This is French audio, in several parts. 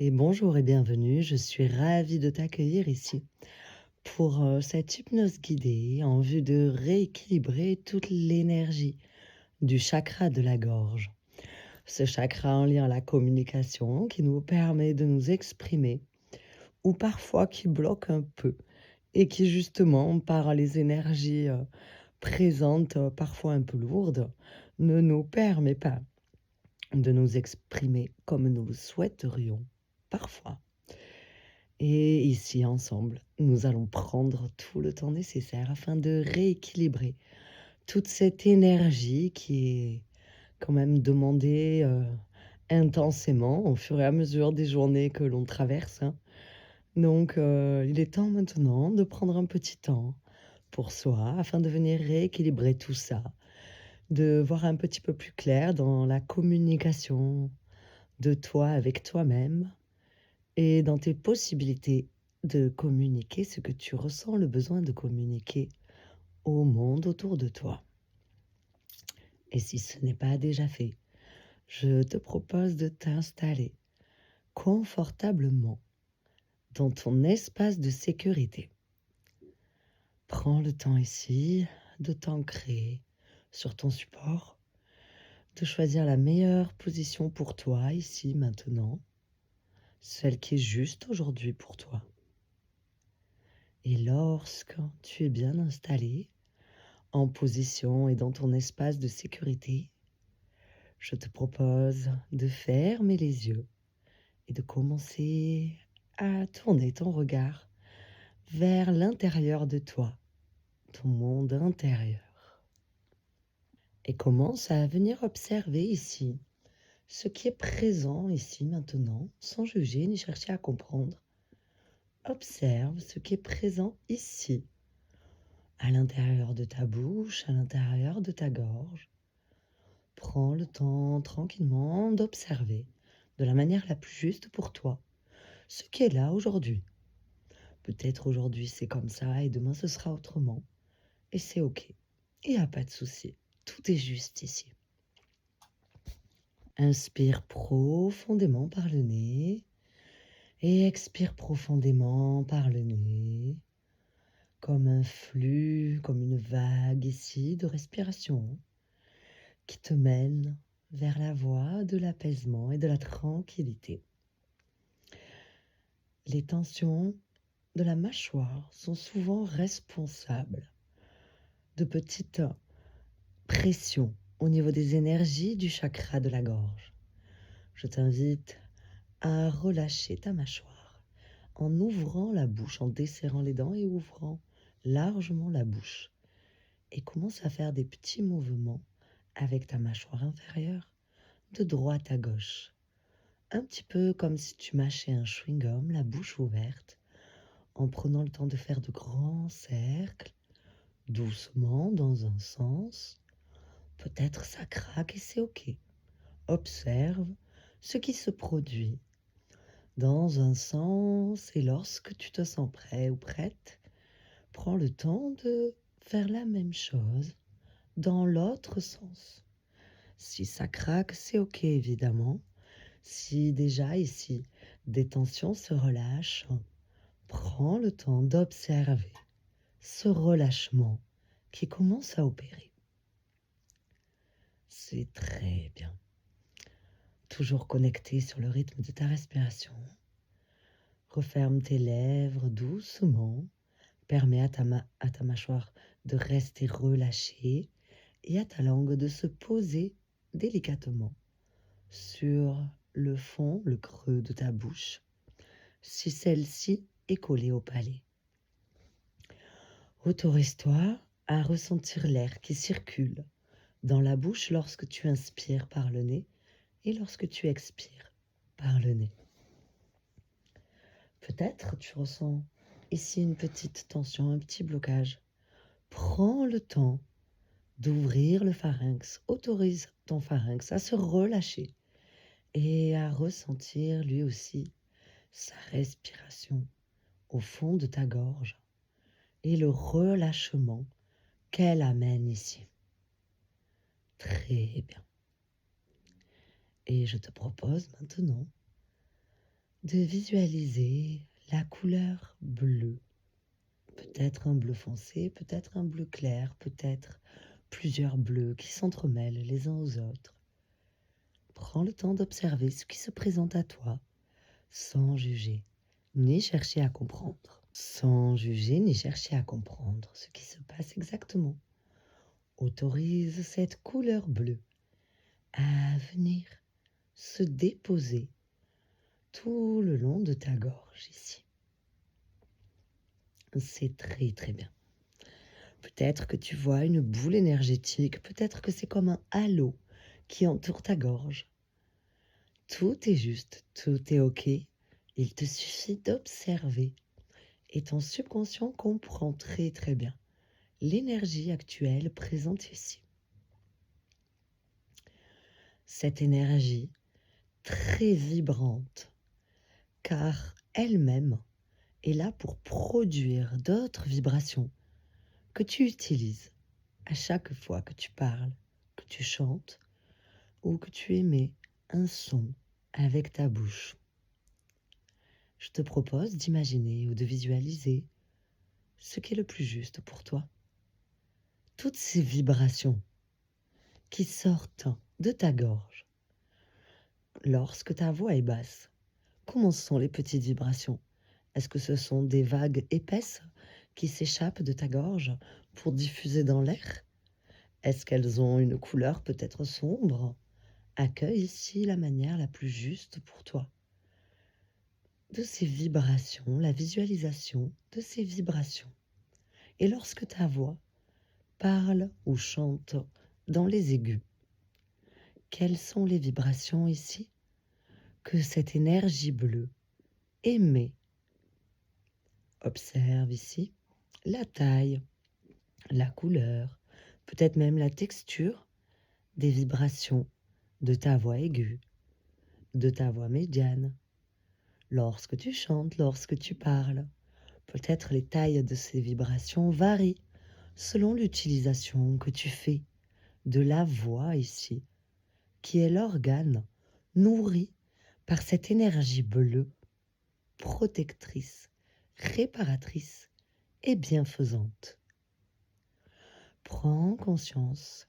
Et bonjour et bienvenue, je suis ravie de t'accueillir ici pour cette hypnose guidée en vue de rééquilibrer toute l'énergie du chakra de la gorge. Ce chakra en lien à la communication qui nous permet de nous exprimer ou parfois qui bloque un peu et qui justement par les énergies présentes, parfois un peu lourdes, ne nous permet pas de nous exprimer comme nous le souhaiterions parfois. Et ici, ensemble, nous allons prendre tout le temps nécessaire afin de rééquilibrer toute cette énergie qui est quand même demandée intensément au fur et à mesure des journées que l'on traverse, hein. Donc, il est temps maintenant de prendre un petit temps pour soi afin de venir rééquilibrer tout ça, de voir un petit peu plus clair dans la communication de toi avec toi-même et dans tes possibilités de communiquer ce que tu ressens le besoin de communiquer au monde autour de toi. Et si ce n'est pas déjà fait, je te propose de t'installer confortablement dans ton espace de sécurité. Prends le temps ici de t'ancrer sur ton support, de choisir la meilleure position pour toi ici maintenant, celle qui est juste aujourd'hui pour toi. Et lorsque tu es bien installé, en position et dans ton espace de sécurité, je te propose de fermer les yeux et de commencer à tourner ton regard vers l'intérieur de toi, ton monde intérieur. Et commence à venir observer ici ce qui est présent ici maintenant, sans juger ni chercher à comprendre. Observe ce qui est présent ici, à l'intérieur de ta bouche, à l'intérieur de ta gorge. Prends le temps tranquillement d'observer, de la manière la plus juste pour toi, ce qui est là aujourd'hui. Peut-être aujourd'hui c'est comme ça et demain ce sera autrement. Et c'est ok. Il n'y a pas de souci. Tout est juste ici. Inspire profondément par le nez et expire profondément par le nez, comme un flux, comme une vague ici de respiration qui te mène vers la voie de l'apaisement et de la tranquillité. Les tensions de la mâchoire sont souvent responsables de petites pressions au niveau des énergies du chakra de la gorge. Je t'invite à relâcher ta mâchoire en ouvrant la bouche, en desserrant les dents et ouvrant largement la bouche. Et commence à faire des petits mouvements avec ta mâchoire inférieure de droite à gauche. Un petit peu comme si tu mâchais un chewing-gum, la bouche ouverte, en prenant le temps de faire de grands cercles, doucement dans un sens. Peut-être ça craque et c'est ok. Observe ce qui se produit dans un sens et lorsque tu te sens prêt ou prête, prends le temps de faire la même chose dans l'autre sens. Si ça craque, c'est ok évidemment. Si déjà ici des tensions se relâchent, prends le temps d'observer ce relâchement qui commence à opérer. C'est très bien. Toujours connecté sur le rythme de ta respiration. Referme tes lèvres doucement. Permets à ta mâchoire de rester relâchée et à ta langue de se poser délicatement sur le fond, le creux de ta bouche, si celle-ci est collée au palais. Autorise-toi à ressentir l'air qui circule dans la bouche lorsque tu inspires par le nez et lorsque tu expires par le nez. Peut-être tu ressens ici une petite tension, un petit blocage. Prends le temps d'ouvrir le pharynx. Autorise ton pharynx à se relâcher et à ressentir lui aussi sa respiration au fond de ta gorge et le relâchement qu'elle amène ici. Très bien. Et je te propose maintenant de visualiser la couleur bleue. Peut-être un bleu foncé, peut-être un bleu clair, peut-être plusieurs bleus qui s'entremêlent les uns aux autres. Prends le temps d'observer ce qui se présente à toi, sans juger, ni chercher à comprendre. Sans juger ni chercher à comprendre ce qui se passe exactement. Autorise cette couleur bleue à venir se déposer tout le long de ta gorge ici. C'est très très bien. Peut-être que tu vois une boule énergétique, peut-être que c'est comme un halo qui entoure ta gorge. Tout est juste, tout est OK. Il te suffit d'observer et ton subconscient comprend très très bien l'énergie actuelle présente ici. Cette énergie très vibrante, car elle-même est là pour produire d'autres vibrations que tu utilises à chaque fois que tu parles, que tu chantes ou que tu émets un son avec ta bouche. Je te propose d'imaginer ou de visualiser ce qui est le plus juste pour toi. Toutes ces vibrations qui sortent de ta gorge lorsque ta voix est basse. Comment sont les petites vibrations? Est-ce que ce sont des vagues épaisses qui s'échappent de ta gorge pour diffuser dans l'air? Est-ce qu'elles ont une couleur peut-être sombre? Accueille ici la manière la plus juste pour toi. De ces vibrations, la visualisation de ces vibrations. Et lorsque ta voix parle ou chante dans les aigus, quelles sont les vibrations ici que cette énergie bleue émet? Observe ici la taille, la couleur, peut-être même la texture des vibrations de ta voix aiguë, de ta voix médiane. Lorsque tu chantes, lorsque tu parles, peut-être les tailles de ces vibrations varient selon l'utilisation que tu fais de la voix ici, qui est l'organe nourri par cette énergie bleue, protectrice, réparatrice et bienfaisante. Prends conscience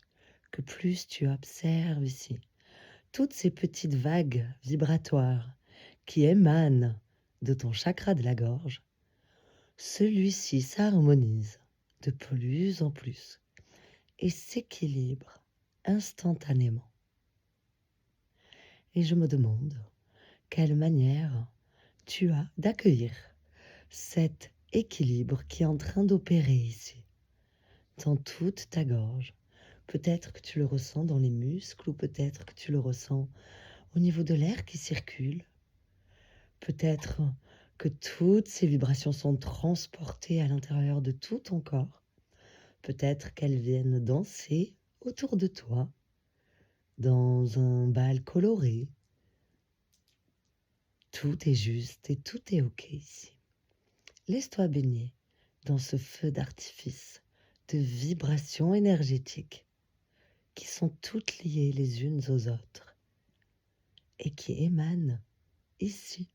que plus tu observes ici toutes ces petites vagues vibratoires qui émanent de ton chakra de la gorge, celui-ci s'harmonise de plus en plus et s'équilibre instantanément. Et je me demande quelle manière tu as d'accueillir cet équilibre qui est en train d'opérer ici, dans toute ta gorge. Peut-être que tu le ressens dans les muscles ou peut-être que tu le ressens au niveau de l'air qui circule. Peut-être que toutes ces vibrations sont transportées à l'intérieur de tout ton corps. Peut-être qu'elles viennent danser autour de toi dans un bal coloré. Tout est juste et tout est OK ici. Laisse-toi baigner dans ce feu d'artifice de vibrations énergétiques qui sont toutes liées les unes aux autres et qui émanent ici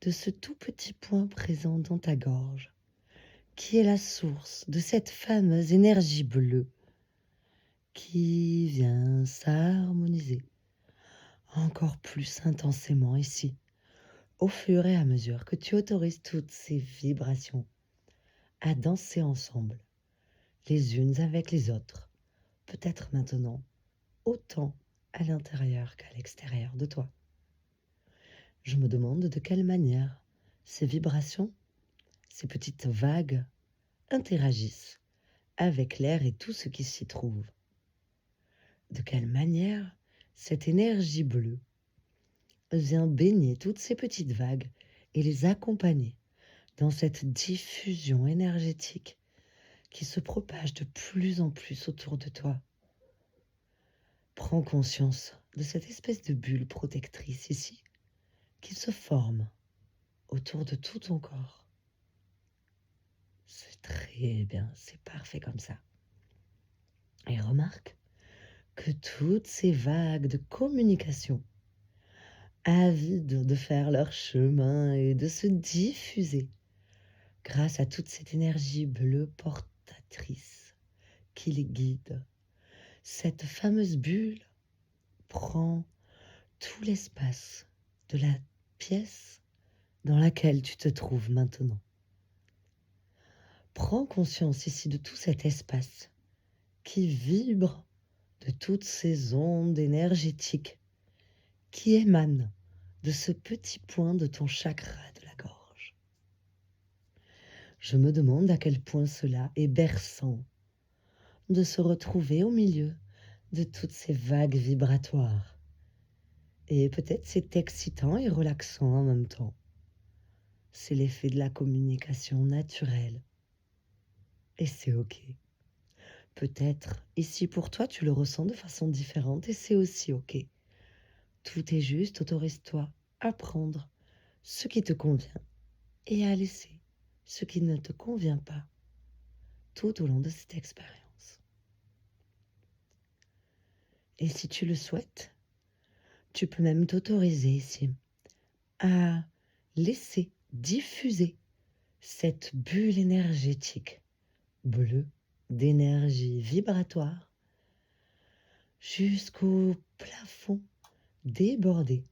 de ce tout petit point présent dans ta gorge, qui est la source de cette fameuse énergie bleue qui vient s'harmoniser encore plus intensément ici, au fur et à mesure que tu autorises toutes ces vibrations à danser ensemble, les unes avec les autres, peut-être maintenant autant à l'intérieur qu'à l'extérieur de toi. Je me demande de quelle manière ces vibrations, ces petites vagues interagissent avec l'air et tout ce qui s'y trouve. De quelle manière cette énergie bleue vient baigner toutes ces petites vagues et les accompagner dans cette diffusion énergétique qui se propage de plus en plus autour de toi. Prends conscience de cette espèce de bulle protectrice ici qui se forme autour de tout ton corps. C'est très bien, c'est parfait comme ça. Et remarque que toutes ces vagues de communication avides de faire leur chemin et de se diffuser grâce à toute cette énergie bleue portatrice qui les guide. Cette fameuse bulle prend tout l'espace de la pièce dans laquelle tu te trouves maintenant. Prends conscience ici de tout cet espace qui vibre de toutes ces ondes énergétiques qui émanent de ce petit point de ton chakra de la gorge. Je me demande à quel point cela est berçant de se retrouver au milieu de toutes ces vagues vibratoires. Et peut-être c'est excitant et relaxant en même temps. C'est l'effet de la communication naturelle. Et c'est OK. Peut-être ici pour toi, tu le ressens de façon différente et c'est aussi OK. Tout est juste, autorise-toi à prendre ce qui te convient et à laisser ce qui ne te convient pas tout au long de cette expérience. Et si tu le souhaites, tu peux même t'autoriser ici à laisser diffuser cette bulle énergétique bleue d'énergie vibratoire jusqu'au plafond débordé,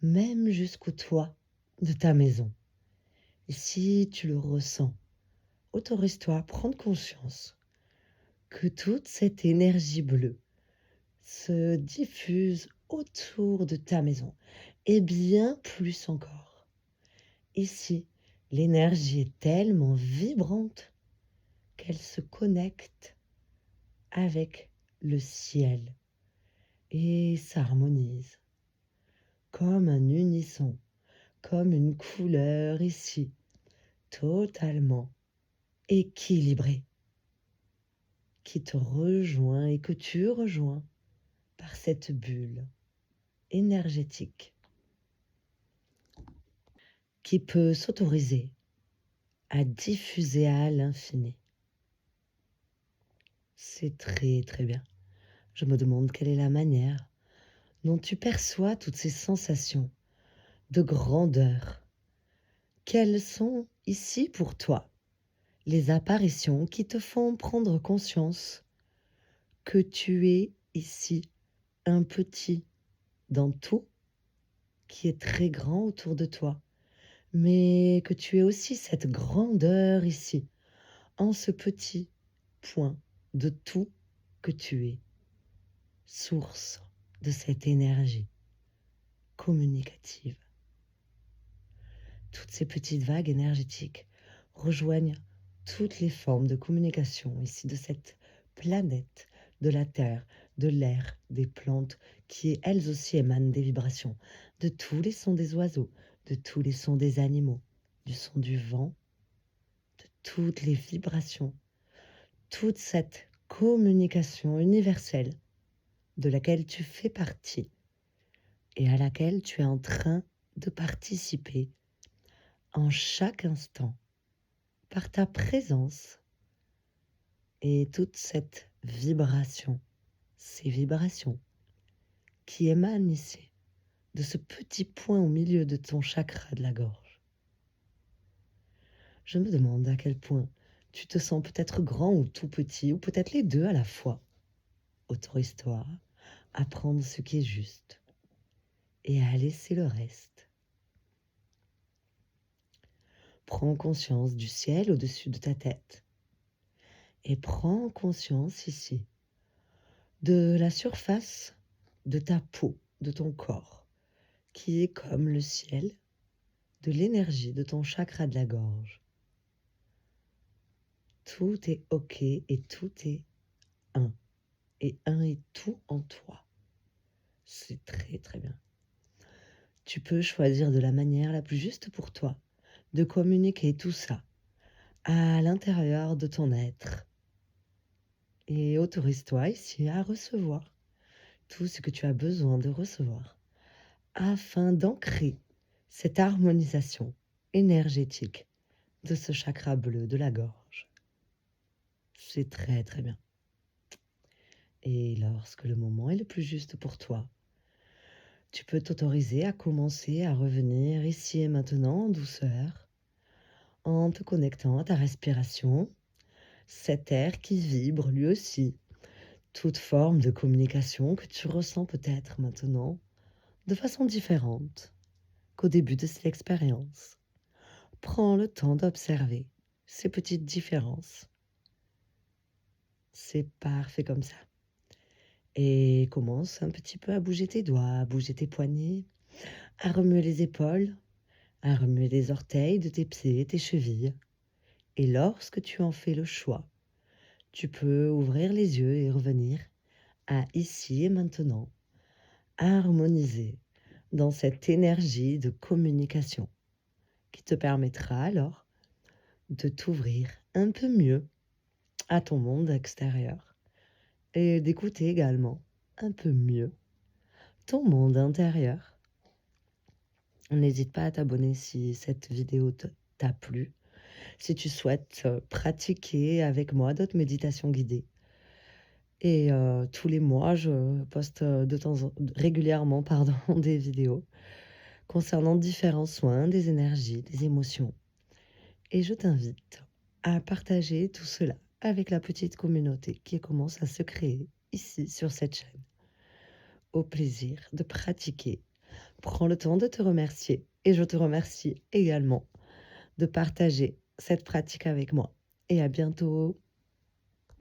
même jusqu'au toit de ta maison. Et si tu le ressens, autorise-toi à prendre conscience que toute cette énergie bleue se diffuse autour de ta maison et bien plus encore. Ici, l'énergie est tellement vibrante qu'elle se connecte avec le ciel et s'harmonise comme un unisson, comme une couleur ici, totalement équilibrée, qui te rejoint et que tu rejoins par cette bulle énergétique qui peut s'autoriser à diffuser à l'infini. C'est très très bien. Je me demande quelle est la manière dont tu perçois toutes ces sensations de grandeur. Quelles sont ici pour toi les apparitions qui te font prendre conscience que tu es ici un petit dans tout qui est très grand autour de toi, mais que tu es aussi cette grandeur ici, en ce petit point de tout que tu es, source de cette énergie communicative. Toutes ces petites vagues énergétiques rejoignent toutes les formes de communication ici de cette planète, de la terre, de l'air, des plantes, qui elles aussi émanent des vibrations, de tous les sons des oiseaux, de tous les sons des animaux, du son du vent, de toutes les vibrations, toute cette communication universelle de laquelle tu fais partie et à laquelle tu es en train de participer en chaque instant par ta présence et toute cette vibration, ces vibrations qui émanent ici de ce petit point au milieu de ton chakra de la gorge. Je me demande à quel point tu te sens peut-être grand ou tout petit, ou peut-être les deux à la fois. Autorise-toi à prendre ce qui est juste et à laisser le reste. Prends conscience du ciel au-dessus de ta tête et prends conscience ici de la surface de ta peau, de ton corps, qui est comme le ciel, de l'énergie de ton chakra de la gorge. Tout est OK et tout est un. Et un est tout en toi. C'est très très bien. Tu peux choisir de la manière la plus juste pour toi de communiquer tout ça à l'intérieur de ton être. Et autorise-toi ici à recevoir tout ce que tu as besoin de recevoir afin d'ancrer cette harmonisation énergétique de ce chakra bleu de la gorge. C'est très très bien. Et lorsque le moment est le plus juste pour toi, Tu peux t'autoriser à commencer à revenir ici et maintenant en douceur, en te connectant à ta respiration, cet air qui vibre lui aussi, toute forme de communication que tu ressens peut-être maintenant de façon différente qu'au début de cette expérience. Prends le temps d'observer ces petites différences. C'est parfait comme ça. Et commence un petit peu à bouger tes doigts, à bouger tes poignets, à remuer les épaules, à remuer les orteils de tes pieds, tes chevilles. Et lorsque tu en fais le choix, tu peux ouvrir les yeux et revenir à ici et maintenant, harmoniser dans cette énergie de communication qui te permettra alors de t'ouvrir un peu mieux à ton monde extérieur et d'écouter également un peu mieux ton monde intérieur. N'hésite pas à t'abonner si cette vidéo t'a plu, si tu souhaites pratiquer avec moi d'autres méditations guidées. Et tous les mois, je poste régulièrement pardon, des vidéos concernant différents soins, des énergies, des émotions. Et je t'invite à partager tout cela avec la petite communauté qui commence à se créer ici sur cette chaîne. Au plaisir de pratiquer. Prends le temps de te remercier et je te remercie également de partager cette pratique avec moi. Et à bientôt.